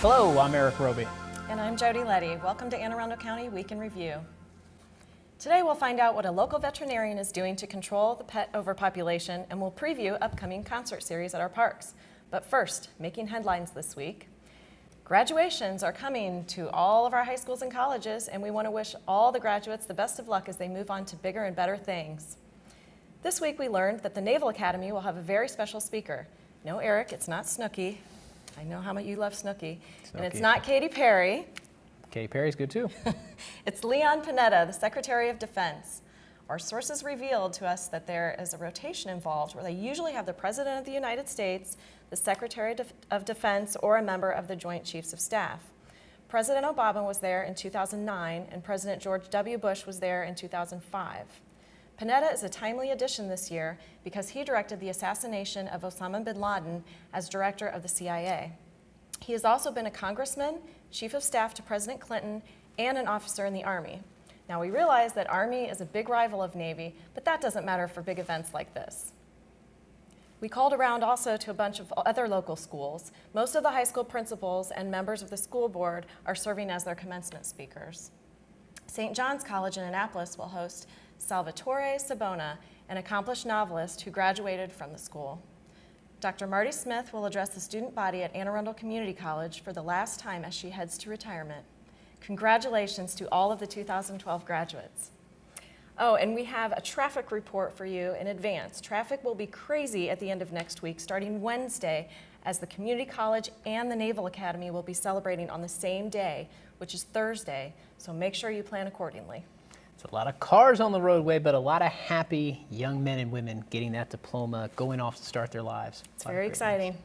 Hello, I'm Erik Robey. And I'm Jody Leddy. Welcome to Anne Arundel County Week in Review. Today we'll find out what a local veterinarian is doing to control the pet overpopulation, and we'll preview upcoming concert series at our parks. But first, making headlines this week. Graduations are coming to all of our high schools and colleges, and we want to wish all the graduates the best of luck as they move on to bigger and better things. This week we learned that the Naval Academy will have a very special speaker. No, Erik, it's not Snooki. I know how much you love Snooki. And it's not Katy Perry. Katy Perry's good too. It's Leon Panetta, the Secretary of Defense. Our sources revealed to us that there is a rotation involved where they usually have the President of the United States, the Secretary of Defense, or a member of the Joint Chiefs of Staff. President Obama was there in 2009, and President George W. Bush was there in 2005. Panetta is a timely addition this year because he directed the assassination of Osama bin Laden as director of the CIA. He has also been a congressman, chief of staff to President Clinton, and an officer in the Army. Now we realize that Army is a big rival of Navy, but that doesn't matter for big events like this. We called around also to a bunch of other local schools. Most of the high school principals and members of the school board are serving as their commencement speakers. St. John's College in Annapolis will host Salvatore Sabona, an accomplished novelist who graduated from the school. Dr. Marty Smith will address the student body at Anne Arundel Community College for the last time as she heads to retirement. Congratulations to all of the 2012 graduates. Oh, and we have a traffic report for you in advance. Traffic will be crazy at the end of next week, starting Wednesday, as the Community College and the Naval Academy will be celebrating on the same day, which is Thursday, so make sure you plan accordingly. It's a lot of cars on the roadway, but a lot of happy young men and women getting that diploma, going off to start their lives. It's very exciting.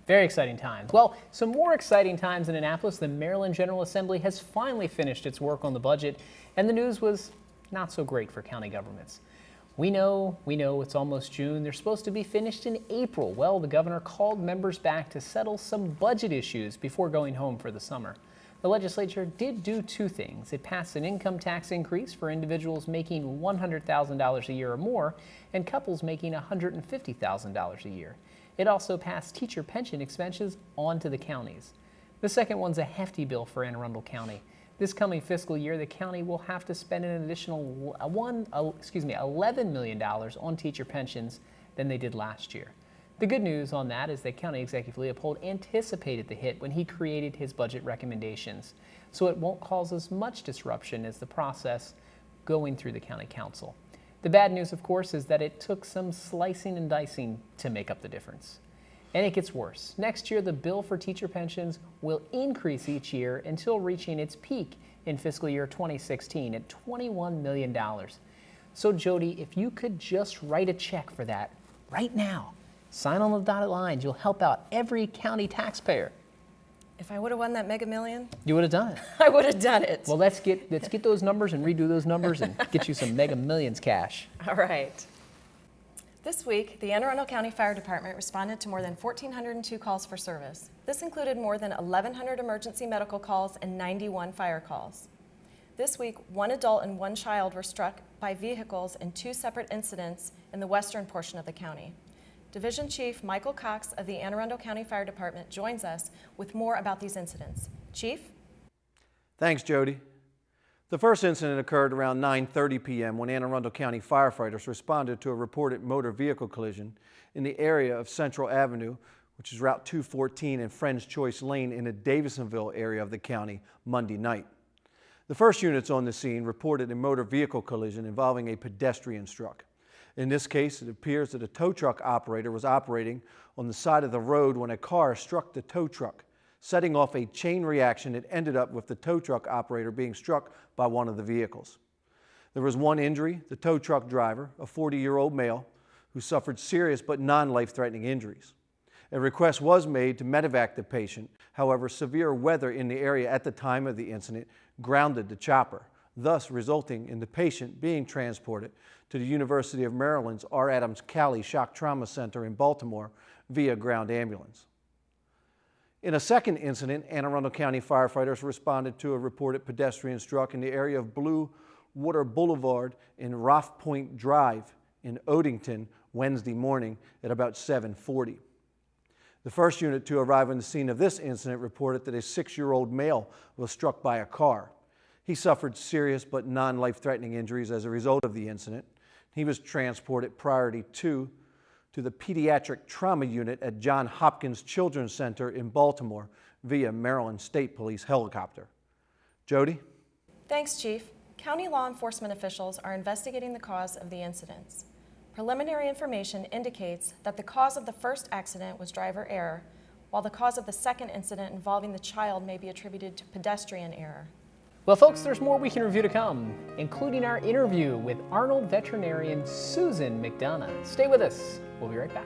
Very exciting times. Well, some more exciting times in Annapolis. The Maryland General Assembly has finally finished its work on the budget, and the news was not so great for county governments. We know it's almost June. They're supposed to be finished in April. Well, the governor called members back to settle some budget issues before going home for the summer. The legislature did do two things. It passed an income tax increase for individuals making $100,000 a year or more and couples making $150,000 a year. It also passed teacher pension expenses onto the counties. The second one's a hefty bill for Anne Arundel County. This coming fiscal year, the county will have to spend an additional $11 million on teacher pensions than they did last year. The good news on that is that County Executive Leopold anticipated the hit when he created his budget recommendations, so it won't cause as much disruption as the process going through the County Council. The bad news, of course, is that it took some slicing and dicing to make up the difference. And it gets worse. Next year, the bill for teacher pensions will increase each year until reaching its peak in fiscal year 2016 at $21 million. So Jody, if you could just write a check for that right now, sign on the dotted lines, you'll help out every county taxpayer. If I would have won that Mega Million, you would have done it. I would have done it. Well, let's get those numbers and redo those numbers and get you some Mega Millions cash. All right. This week, the Anne Arundel County Fire Department responded to more than 1,402 calls for service. This included more than 1,100 emergency medical calls and 91 fire calls. This week, one adult and one child were struck by vehicles in two separate incidents in the western portion of the county. Division Chief Michael Cox of the Anne Arundel County Fire Department joins us with more about these incidents. Chief? Thanks, Jody. The first incident occurred around 9:30 p.m. when Anne Arundel County firefighters responded to a reported motor vehicle collision in the area of Central Avenue, which is Route 214 and Friends Choice Lane in the Davisonville area of the county Monday night. The first units on the scene reported a motor vehicle collision involving a pedestrian truck. In this case, it appears that a tow truck operator was operating on the side of the road when a car struck the tow truck, setting off a chain reaction that ended up with the tow truck operator being struck by one of the vehicles. There was one injury, the tow truck driver, a 40-year-old male, who suffered serious but non-life-threatening injuries. A request was made to medevac the patient. However, severe weather in the area at the time of the incident grounded the chopper, thus resulting in the patient being transported to the University of Maryland's R. Adams Cali Shock Trauma Center in Baltimore via ground ambulance. In a second incident, Anne Arundel County firefighters responded to a reported pedestrian struck in the area of Blue Water Boulevard in Roff Point Drive in Odenton Wednesday morning at about 7:40. The first unit to arrive on the scene of this incident reported that a 6-year-old male was struck by a car. He suffered serious but non-life-threatening injuries as a result of the incident. He was transported priority 2 to the pediatric trauma unit at Johns Hopkins Children's Center in Baltimore via Maryland State Police helicopter. Jody? Thanks, Chief. County law enforcement officials are investigating the cause of the incidents. Preliminary information indicates that the cause of the first accident was driver error, while the cause of the second incident involving the child may be attributed to pedestrian error. Well, folks, there's more we can review to come, including our interview with Arnold veterinarian Susan McDonough. Stay with us. We'll be right back.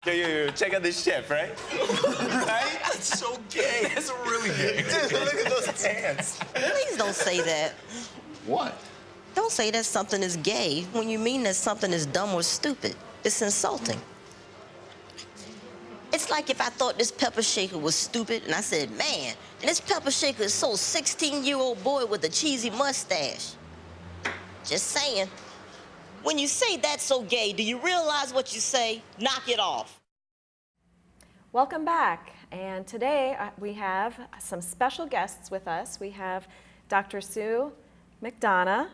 Yo, check out this chef, right? Right? That's so gay. It's really gay. Dude, look at those pants. Please don't say that. What? Don't say that something is gay when you mean that something is dumb or stupid. It's insulting. It's like if I thought this pepper shaker was stupid and I said, man, this pepper shaker is so 16-year-old boy with a cheesy mustache. Just saying. When you say that's so gay, do you realize what you say? Knock it off. Welcome back. And today we have some special guests with us. We have Dr. Sue McDonough,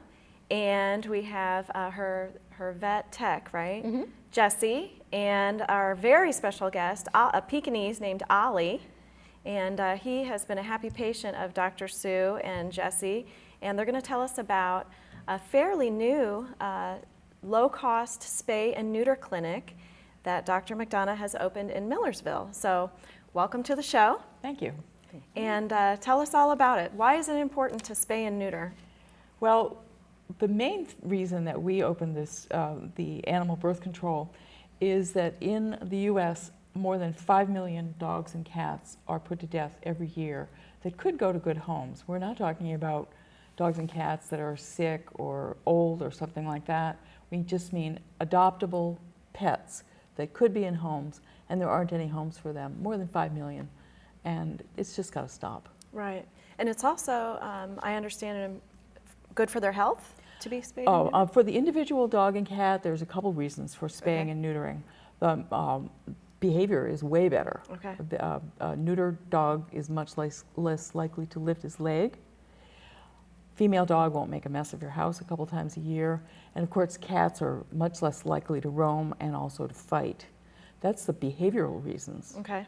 and we have her vet tech, right? Mm-hmm. Jessie, and our very special guest, a Pekingese named Ollie. And he has been a happy patient of Dr. Sue and Jessie, and they're going to tell us about a fairly new low-cost spay and neuter clinic that Dr. McDonough has opened in Millersville. So welcome to the show. Thank you. And tell us all about it. Why is it important to spay and neuter? Well, the main reason that we opened this, the animal birth control, is that in the U.S., more than 5 million dogs and cats are put to death every year that could go to good homes. We're not talking about dogs and cats that are sick or old or something like that. We just mean adoptable pets that could be in homes, and there aren't any homes for them, more than 5 million, and it's just got to stop. Right. And it's also, I understand, good for their health to be spayed and neutered? For the individual dog and cat, there's a couple reasons for spaying and neutering. The behavior is way better. Okay. The neutered dog is much less likely to lift his leg. Female dog won't make a mess of your house a couple times a year. And of course, cats are much less likely to roam and also to fight. That's the behavioral reasons. Okay.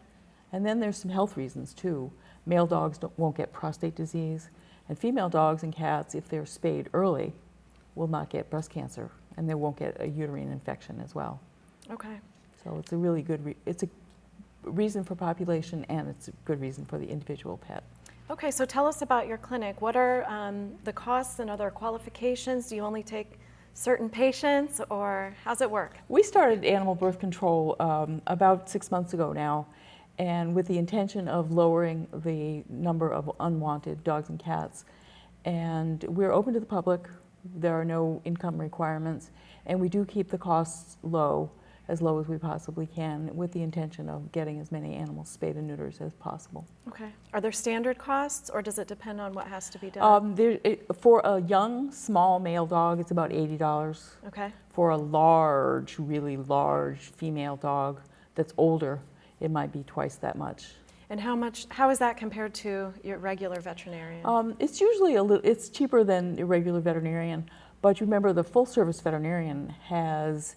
And then there's some health reasons too. Male dogs won't get prostate disease, and female dogs and cats, if they're spayed early, will not get breast cancer, and they won't get a uterine infection as well. Okay. So it's a really good, it's a reason for population, and it's a good reason for the individual pet. Okay, so tell us about your clinic. What are the costs and other qualifications? Do you only take certain patients, or how's it work? We started animal birth control about 6 months ago now, and with the intention of lowering the number of unwanted dogs and cats. And we're open to the public. There are no income requirements, and we do keep the costs low as we possibly can, with the intention of getting as many animals spayed and neutered as possible. Okay. Are there standard costs, or does it depend on what has to be done? For a young, small male dog, it's about $80. Okay. For a large, really large female dog that's older, it might be twice that much. And how is that compared to your regular veterinarian? It's usually it's cheaper than a regular veterinarian, but you remember the full-service veterinarian has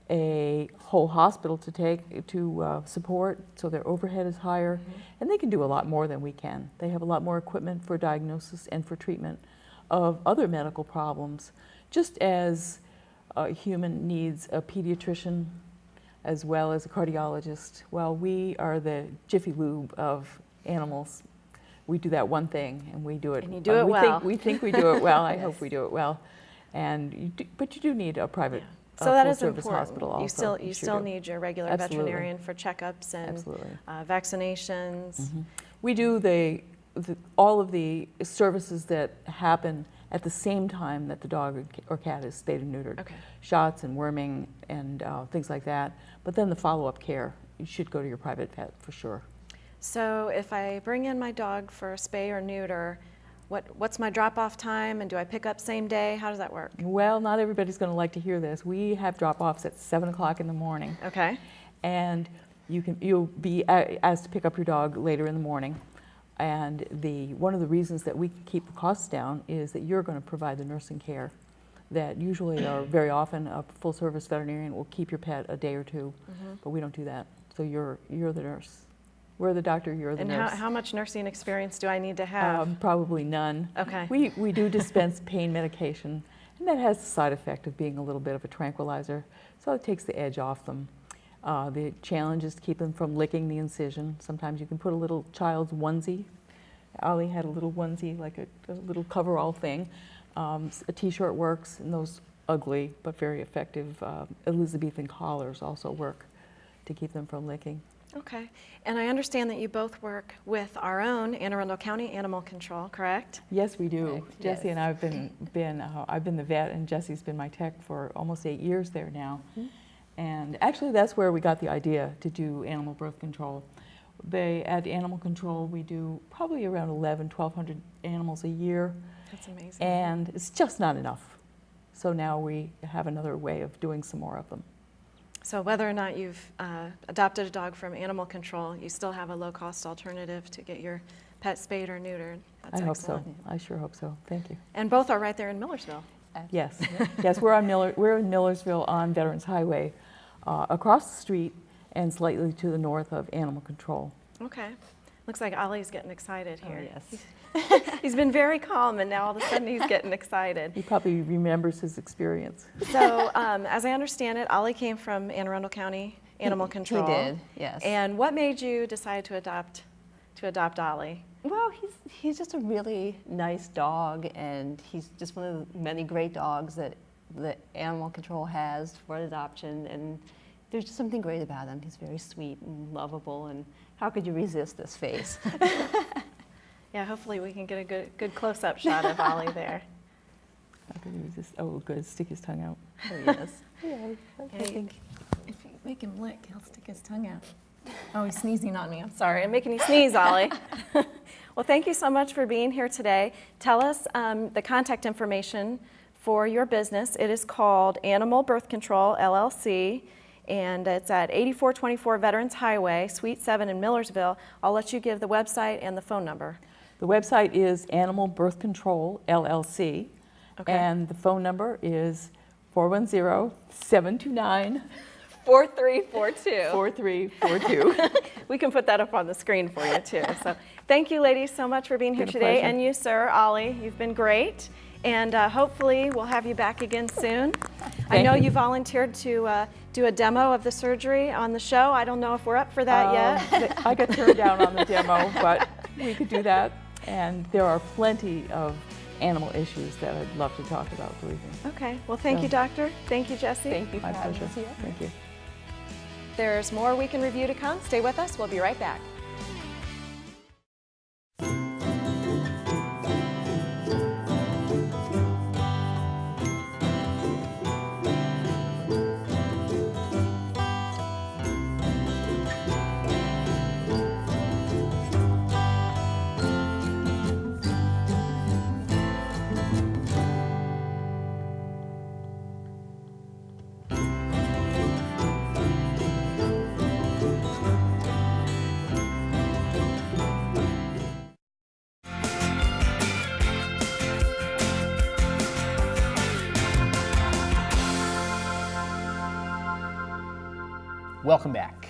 a whole hospital to support, so their overhead is higher, and they can do a lot more than we can. They have a lot more equipment for diagnosis and for treatment of other medical problems, just as a human needs a pediatrician as well as a cardiologist. Well, we are the Jiffy Lube of animals. We do that one thing, and we do it. And you do it well. We think we do it well. I hope we do it well. But you do need a private So that is full-service important. hospital also. You Sure still do. need your regular Absolutely. veterinarian for checkups and Absolutely. vaccinations. We do all of the services that happen at the same time that the dog or cat is spayed and neutered. Okay. Shots and worming and things like that. But then the follow-up care, you should go to your private vet for sure. So if I bring in my dog for a spay or neuter, what's my drop-off time, and do I pick up same day? How does that work? Well, not everybody's going to like to hear this. We have drop-offs at 7 o'clock in the morning. Okay. And you'll be asked to pick up your dog later in the morning. And one of the reasons that we can keep the costs down is that you're going to provide the nursing care that usually or very often a full-service veterinarian will keep your pet a day or two, but we don't do that. So you're the nurse. We're the doctor, you're the nurse. And how much nursing experience do I need to have? Probably none. Okay. We do dispense pain medication, and that has the side effect of being a little bit of a tranquilizer, so it takes the edge off them. The challenge is to keep them from licking the incision. Sometimes you can put a little child's onesie. Ollie had a little onesie, like a little coverall thing. A t-shirt works, and those ugly but very effective Elizabethan collars also work to keep them from licking. Okay. And I understand that you both work with our own Anne Arundel County Animal Control, correct? Yes, we do. Correct, Jessie yes. and I have I've been the vet, and Jessie's been my tech for almost 8 years there now. And actually, that's where we got the idea to do animal birth control. At Animal Control, we do probably around 1,200 animals a year. That's amazing. And it's just not enough. So now we have another way of doing some more of them. So whether or not you've adopted a dog from Animal Control, you still have a low-cost alternative to get your pet spayed or neutered. That's I hope excellent. so. I sure hope so. Thank you. And both are right there in Millersville. Yes, yes, we're in Millersville on Veterans Highway, across the street and slightly to the north of Animal Control. Okay. Looks like Ollie's getting excited here. Yes. He's been very calm, and now all of a sudden he's getting excited. He probably remembers his experience. So, as I understand it, Ollie came from Anne Arundel County Animal Control. He did, yes. And what made you decide to adopt Ollie? Well, he's just a really nice dog, and he's just one of the many great dogs that the Animal Control has for adoption, and there's just something great about him. He's very sweet and lovable, and how could you resist this face? Yeah, hopefully we can get a good close-up shot of Ollie there. Oh, good. Stick his tongue out. Oh, yes. I think If you make him lick, he'll stick his tongue out. Oh, he's sneezing on me. Sorry, I'm making you sneeze, Ollie. Well, thank you so much for being here today. Tell us the contact information for your business. It is called Animal Birth Control, LLC, and it's at 8424 Veterans Highway, Suite 7 in Millersville. I'll let you give the website and the phone number. The website is Animal Birth Control, LLC, Okay. and the phone number is 410-729 4342. 4342. We can put that up on the screen for you, too. So thank you, ladies, so much for being here Been a today. pleasure. And you, sir, Ollie, you've been great. And hopefully we'll have you back again soon. I know you volunteered to do a demo of the surgery on the show. I don't know if we're up for that yet. I got turned down on the demo, but we could do that. And there are plenty of animal issues that I'd love to talk about, believe me. Okay. Well, thank you, Doctor. Thank you, Jessie. Thank you for My having pleasure. us here. Thank you. There's more Week in Review to come. Stay with us. We'll be right back. Welcome back.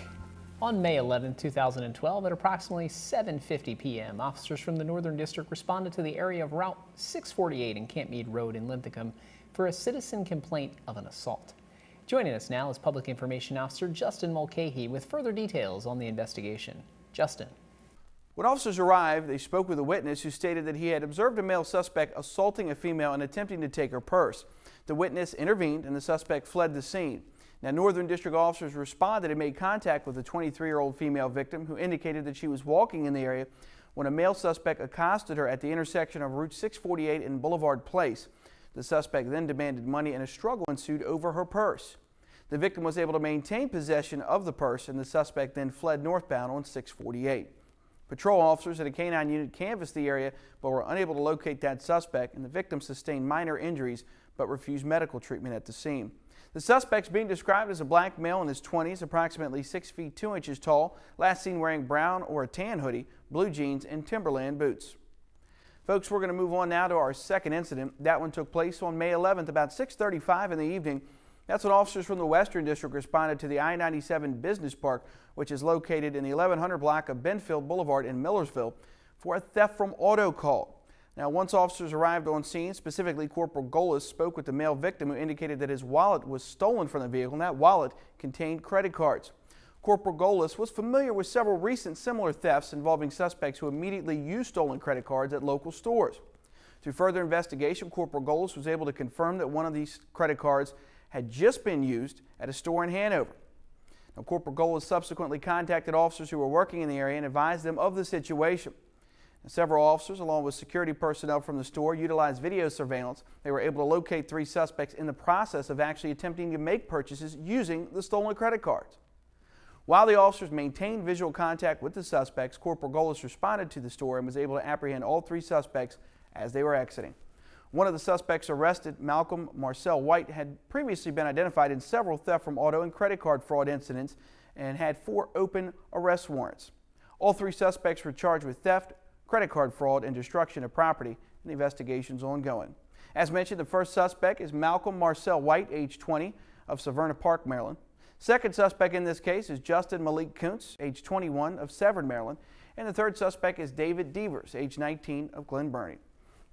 On May 11, 2012, at approximately 7:50 p.m., officers from the Northern District responded to the area of Route 648 and Camp Meade Road in Linthicum for a citizen complaint of an assault. Joining us now is Public Information Officer Justin Mulcahy with further details on the investigation. Justin. When officers arrived, they spoke with a witness who stated that he had observed a male suspect assaulting a female and attempting to take her purse. The witness intervened and the suspect fled the scene. Now, Northern District officers responded and made contact with a 23-year-old female victim who indicated that she was walking in the area when a male suspect accosted her at the intersection of Route 648 and Boulevard Place. The suspect then demanded money and a struggle ensued over her purse. The victim was able to maintain possession of the purse and the suspect then fled northbound on 648. Patrol officers at a K-9 unit canvassed the area but were unable to locate that suspect, and the victim sustained minor injuries but refused medical treatment at the scene. The suspect's being described as a black male in his 20s, approximately 6 feet 2 inches tall, last seen wearing brown or a tan hoodie, blue jeans, and Timberland boots. Folks, we're going to move on now to our second incident. That one took place on May 11th, about 6:35 in the evening. That's when officers from the Western District responded to the I-97 Business Park, which is located in the 1100 block of Benfield Boulevard in Millersville, for a theft from auto call. Now, once officers arrived on scene, specifically Corporal Golis spoke with the male victim who indicated that his wallet was stolen from the vehicle, and that wallet contained credit cards. Corporal Golis was familiar with several recent similar thefts involving suspects who immediately used stolen credit cards at local stores. Through further investigation, Corporal Golis was able to confirm that one of these credit cards had just been used at a store in Hanover. Now, Corporal Golis subsequently contacted officers who were working in the area and advised them of the situation. Now, several officers, along with security personnel from the store, utilized video surveillance. They were able to locate 3 suspects in the process of actually attempting to make purchases using the stolen credit cards. While the officers maintained visual contact with the suspects, Corporal Golis responded to the store and was able to apprehend all 3 suspects as they were exiting. One of the suspects arrested, Malcolm Marcel White, had previously been identified in several theft from auto and credit card fraud incidents and had 4 open arrest warrants. All 3 suspects were charged with theft, credit card fraud, and destruction of property, and the investigation is ongoing. As mentioned, the first suspect is Malcolm Marcel White, age 20, of Severna Park, Maryland. Second suspect in this case is Justin Malik Kuntz, age 21, of Severn, Maryland. And the third suspect is David Devers, age 19, of Glen Burnie.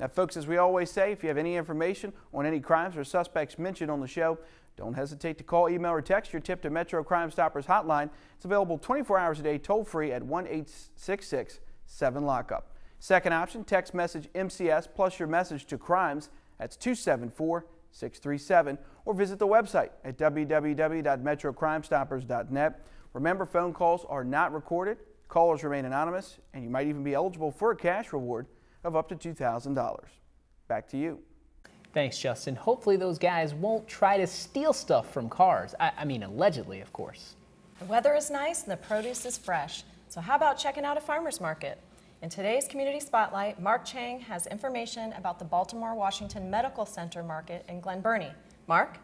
Now, folks, as we always say, if you have any information on any crimes or suspects mentioned on the show, don't hesitate to call, email, or text your tip to Metro Crime Stoppers hotline. It's available 24 hours a day, toll-free at 1-866-7-LOCK-UP. Second option, text message MCS plus your message to crimes. That's 274-637. Or visit the website at www.metrocrimestoppers.net. Remember, phone calls are not recorded, callers remain anonymous, and you might even be eligible for a cash reward of up to $2,000. Back to you. Thanks, Justin. Hopefully those guys won't try to steal stuff from cars. I mean, allegedly, of course. The weather is nice and the produce is fresh. So how about checking out a farmer's market? In today's Community Spotlight, Mark Chang has information about the Baltimore-Washington Medical Center Market in Glen Burnie. Mark?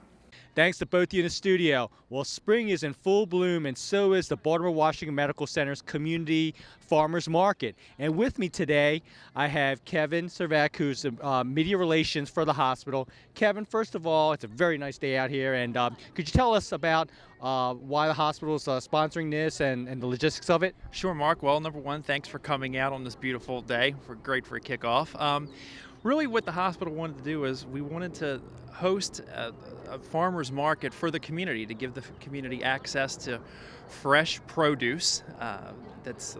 Thanks to both of you in the studio. Well, spring is in full bloom, and so is the Baltimore-Washington Medical Center's Community Farmers Market. And with me today, I have Kevin Servak, who's media relations for the hospital. Kevin, first of all, it's a very nice day out here, and could you tell us about why the hospital is sponsoring this and the logistics of it? Sure, Mark. Well, number one, thanks for coming out on this beautiful day. Great for a kickoff. Really what the hospital wanted to do is we wanted to host a farmer's market for the community, to give the community access to fresh produce. A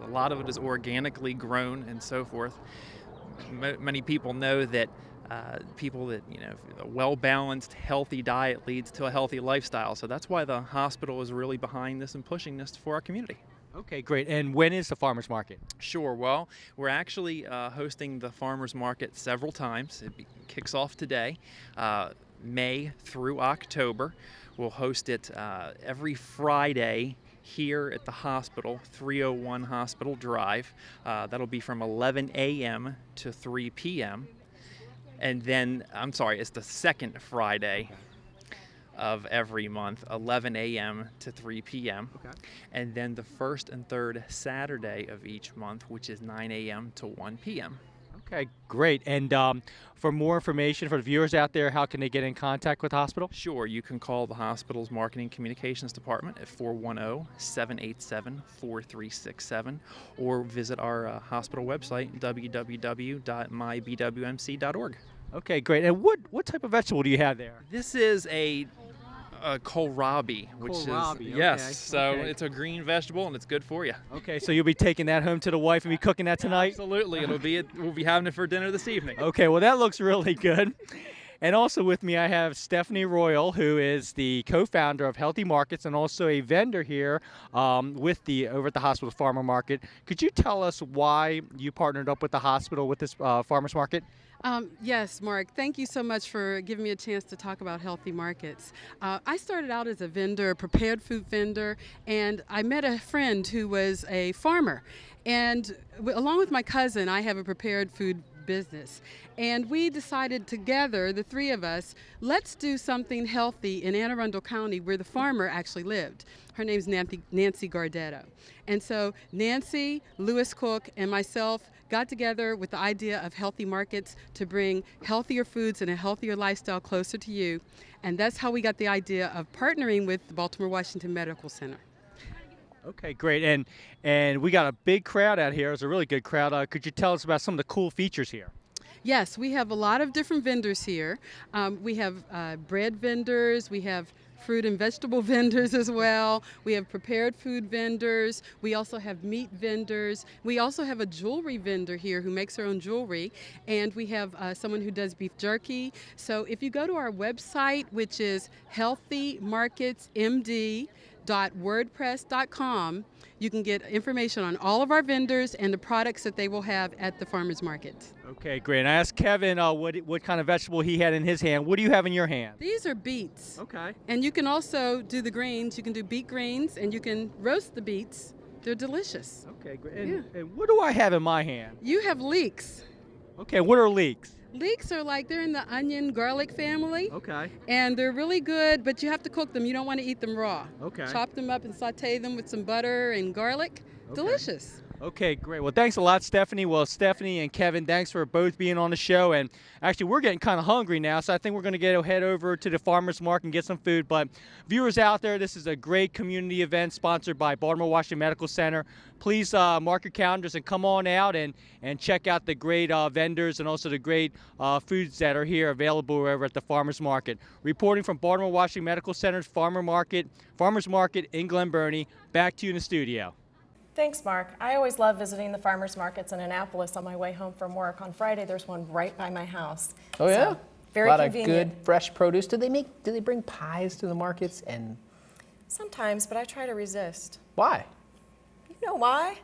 lot of it is organically grown and so forth. Many people know that a well-balanced, healthy diet leads to a healthy lifestyle. So that's why the hospital is really behind this and pushing this for our community. Okay, great. And when is the farmers market? Sure. Well, we're actually hosting the farmers market several times. It kicks off today, May through October. We'll host it every Friday here at the hospital, 301 Hospital Drive. That'll be from 11 a.m. to 3 p.m. And then, it's the second Friday of every month, 11 a.m. to 3 p.m. Okay. And then the first and third Saturday of each month, which is 9 a.m. to 1 p.m. Okay, great. And for more information for the viewers out there, how can they get in contact with the hospital? Sure, you can call the hospital's Marketing Communications Department at 410-787-4367 or visit our hospital website, www.mybwmc.org. Okay, great. And what type of vegetable do you have there? This is a kohlrabi, which Kohlrabi, is okay, yes. So okay. it's a green vegetable and it's good for you. Okay, so you'll be taking that home to the wife and be cooking that tonight? Absolutely, we'll be having it for dinner this evening. Okay, well that looks really good. And also with me I have Stephanie Royal, who is the co-founder of Healthy Markets and also a vendor here over at the hospital farmer market. Could you tell us why you partnered up with the hospital with this farmers market? Yes, Mark, thank you so much for giving me a chance to talk about Healthy Markets. I started out as a vendor, a prepared food vendor, and I met a friend who was a farmer. And along with my cousin, I have a prepared food business. And we decided together, the three of us, let's do something healthy in Anne Arundel County where the farmer actually lived. Her name's Nancy Gardetto. And so Nancy, Lewis Cook, and myself got together with the idea of Healthy Markets to bring healthier foods and a healthier lifestyle closer to you. And that's how we got the idea of partnering with the Baltimore-Washington Medical Center. Okay, great. And we got a big crowd out here. It's a really good crowd. Could you tell us about some of the cool features here? Yes, we have a lot of different vendors here. We have bread vendors, we have fruit and vegetable vendors as well. We have prepared food vendors. We also have meat vendors. We also have a jewelry vendor here who makes her own jewelry. And we have someone who does beef jerky. So if you go to our website, which is healthymarketsmd.wordpress.com, you can get information on all of our vendors and the products that they will have at the farmers market. Okay, great. And I asked Kevin what kind of vegetable he had in his hand. What do you have in your hand? These are beets. Okay. And you can also do the greens. You can do beet greens, and you can roast the beets. They're delicious. Okay, great. And what do I have in my hand? You have leeks. Okay, what are leeks? Leeks are they're in the onion garlic family. Okay. And they're really good, but you have to cook them. You don't want to eat them raw. Okay. Chop them up and saute them with some butter and garlic. Okay. Delicious. Okay, great. Well, thanks a lot, Stephanie. Well, Stephanie and Kevin, thanks for both being on the show. And actually, we're getting kind of hungry now, so I think we're going to head over to the farmers market and get some food. But viewers out there, this is a great community event sponsored by Baltimore-Washington Medical Center. Please mark your calendars and come on out and check out the great vendors and also the great foods that are here available over at the farmers market. Reporting from Baltimore-Washington Medical Center's farmers market in Glen Burnie. Back to you in the studio. Thanks, Mark. I always love visiting the farmers markets in Annapolis on my way home from work. On Friday, there's one right by my house. Oh, yeah? Very a lot convenient. Of good, fresh produce. Do they bring pies to the markets? And sometimes, but I try to resist. Why? You know why?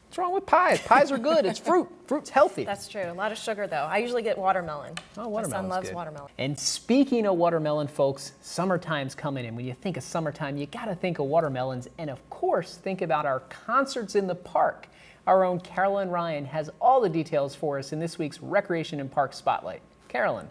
What's wrong with pies? Pies are good. It's fruit. Fruit's healthy. That's true. A lot of sugar, though. I usually get watermelon. Oh, watermelon's My son loves good. watermelon. And speaking of watermelon, folks, summertime's coming in. When you think of summertime, you got to think of watermelons. And, of course, think about our concerts in the park. Our own Carolyn Ryan has all the details for us in this week's Recreation and Park Spotlight. Carolyn.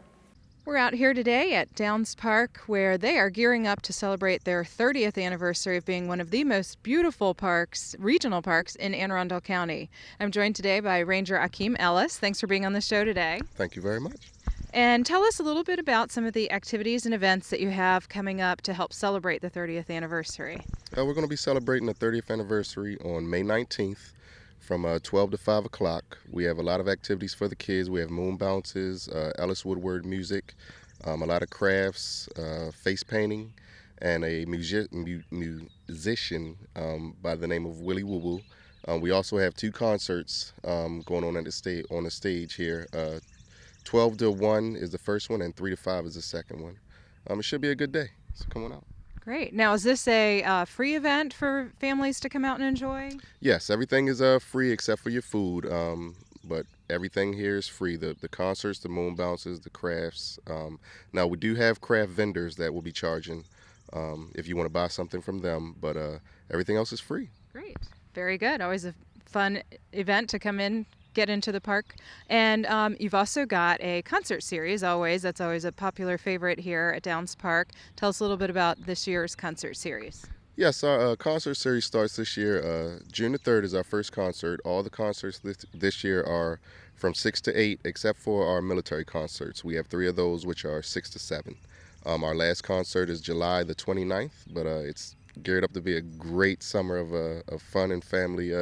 We're out here today at Downs Park, where they are gearing up to celebrate their 30th anniversary of being one of the most beautiful parks, regional parks in Anne Arundel County. I'm joined today by Ranger Akeem Ellis. Thanks for being on the show today. Thank you very much. And tell us a little bit about some of the activities and events that you have coming up to help celebrate the 30th anniversary. We're going to be celebrating the 30th anniversary on May 19th. From 12 to 5 o'clock. We have a lot of activities for the kids. We have moon bounces, Ellis Woodward music, a lot of crafts, face painting, and a musician by the name of Willie Woo Woo. We also have 2 concerts going on at the stage here. 12 to 1 is the first one, and 3 to 5 is the second one. It should be a good day, so come on out. Great. Now, is this a free event for families to come out and enjoy? Yes, everything is free except for your food, but everything here is free. The concerts, the moon bounces, the crafts. Now, we do have craft vendors that will be charging if you want to buy something from them, but everything else is free. Great. Very good. Always a fun event to come in, get into the park. And you've also got a concert series, that's always a popular favorite here at Downs Park. Tell us a little bit about this year's concert series. Yes, our concert series starts this year. June the 3rd is our first concert. All the concerts this year are from 6 to 8, except for our military concerts. We have 3 of those, which are 6 to 7. Our last concert is July the 29th, but it's geared up to be a great summer of fun and family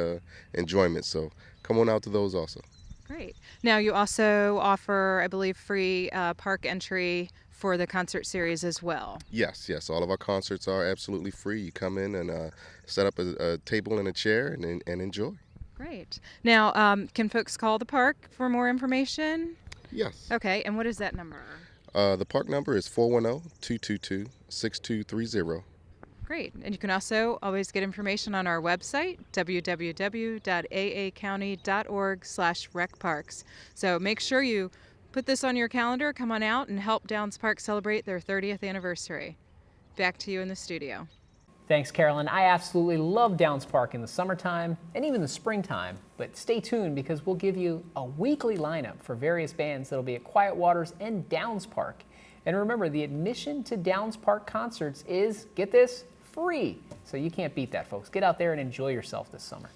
enjoyment. So come on out to those also. Great. Now you also offer, I believe, free park entry for the concert series as well. Yes, all of our concerts are absolutely free. You come in and set up a table and a chair and enjoy. Great. Now, can folks call the park for more information? Yes. Okay, and what is that number? The park number is 410-222-6230. Great. And you can also always get information on our website, www.aacounty.org/recparks. So make sure you put this on your calendar, come on out and help Downs Park celebrate their 30th anniversary. Back to you in the studio. Thanks, Carolyn. I absolutely love Downs Park in the summertime and even the springtime. But stay tuned because we'll give you a weekly lineup for various bands that'll be at Quiet Waters and Downs Park. And remember, the admission to Downs Park concerts is, get this, free. So you can't beat that, folks. Get out there and enjoy yourself this summer.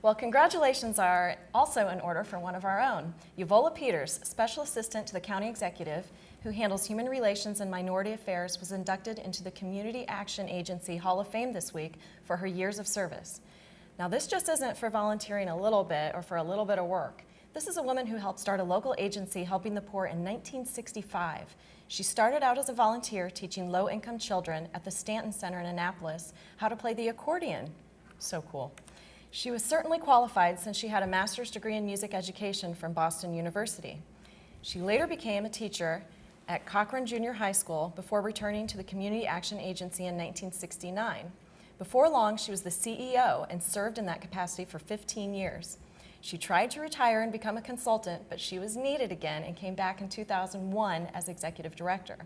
Well, congratulations are also in order for one of our own. Uvola Peters, Special Assistant to the County Executive, who handles human relations and minority affairs, was inducted into the Community Action Agency Hall of Fame this week for her years of service. Now, this just isn't for volunteering a little bit or for a little bit of work. This is a woman who helped start a local agency helping the poor in 1965. She started out as a volunteer teaching low-income children at the Stanton Center in Annapolis how to play the accordion. So cool. She was certainly qualified since she had a master's degree in music education from Boston University. She later became a teacher at Cochran Junior High School before returning to the Community Action Agency in 1969. Before long, she was the CEO and served in that capacity for 15 years. She tried to retire and become a consultant, but she was needed again and came back in 2001 as executive director.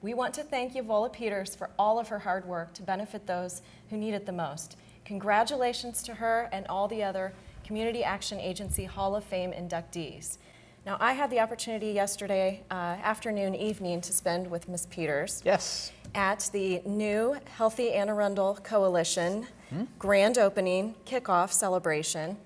We want to thank Uvola Peters for all of her hard work to benefit those who need it the most. Congratulations to her and all the other Community Action Agency Hall of Fame inductees. Now, I had the opportunity yesterday afternoon, evening to spend with Ms. Peters. Yes. At the new Healthy Anne Arundel Coalition grand opening kickoff celebration.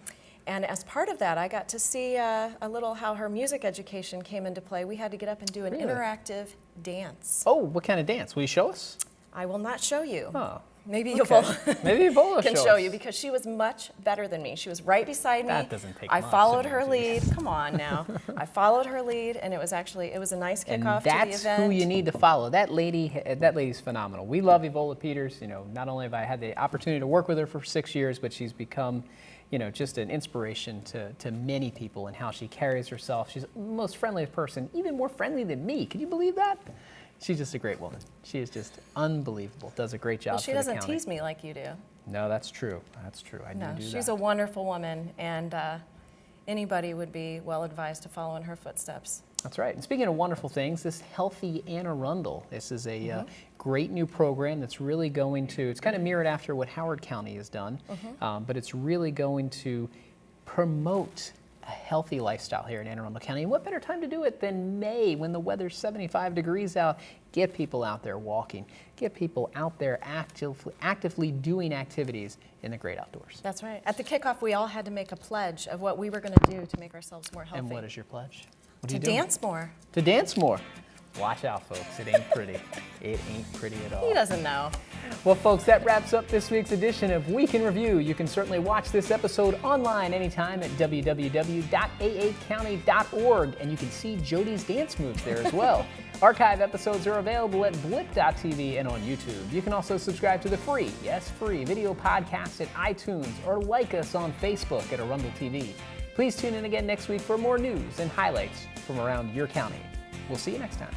And as part of that, I got to see a little how her music education came into play. We had to get up and do an interactive dance. Oh, what kind of dance? Will you show us? I will not show you. Oh. Maybe Okay. Uvola can show us. you because she was much better than me. She was right beside me. That doesn't take I much followed to her do. lead. Come on now. I followed her lead, and it was a nice kickoff And to the that's event. who you need to follow. That lady's phenomenal. We love Uvola Peters. You know, not only have I had the opportunity to work with her for 6 years, but she's become, you know, just an inspiration to many people in how she carries herself. She's the most friendly person, even more friendly than me. Can you believe that? She's just a great woman. She is just unbelievable. Does a great job Well, she for the doesn't county. tease me like you do. No, that's true. That's true. I No, do she's that. a wonderful woman, and anybody would be well advised to follow in her footsteps. That's right. And speaking of wonderful things, this Healthy Anne Arundel. This is a great new program that's really going to, it's kind of mirrored after what Howard County has done, but it's really going to promote a healthy lifestyle here in Anne Arundel County. And what better time to do it than May when the weather's 75 degrees out? Get people out there walking. Get people out there actively doing activities in the great outdoors. That's right. At the kickoff, we all had to make a pledge of what we were going to do to make ourselves more healthy. And what is your pledge? What are To you doing? dance more. To dance more. Watch out, folks. It ain't pretty. It ain't pretty at all. He doesn't know. Well, folks, that wraps up this week's edition of Week in Review. You can certainly watch this episode online anytime at www.aacounty.org, and you can see Jody's dance moves there as well. Archive episodes are available at blip.tv and on YouTube. You can also subscribe to the free, yes, free, video podcast at iTunes or like us on Facebook at Arundel TV. Please tune in again next week for more news and highlights from around your county. We'll see you next time.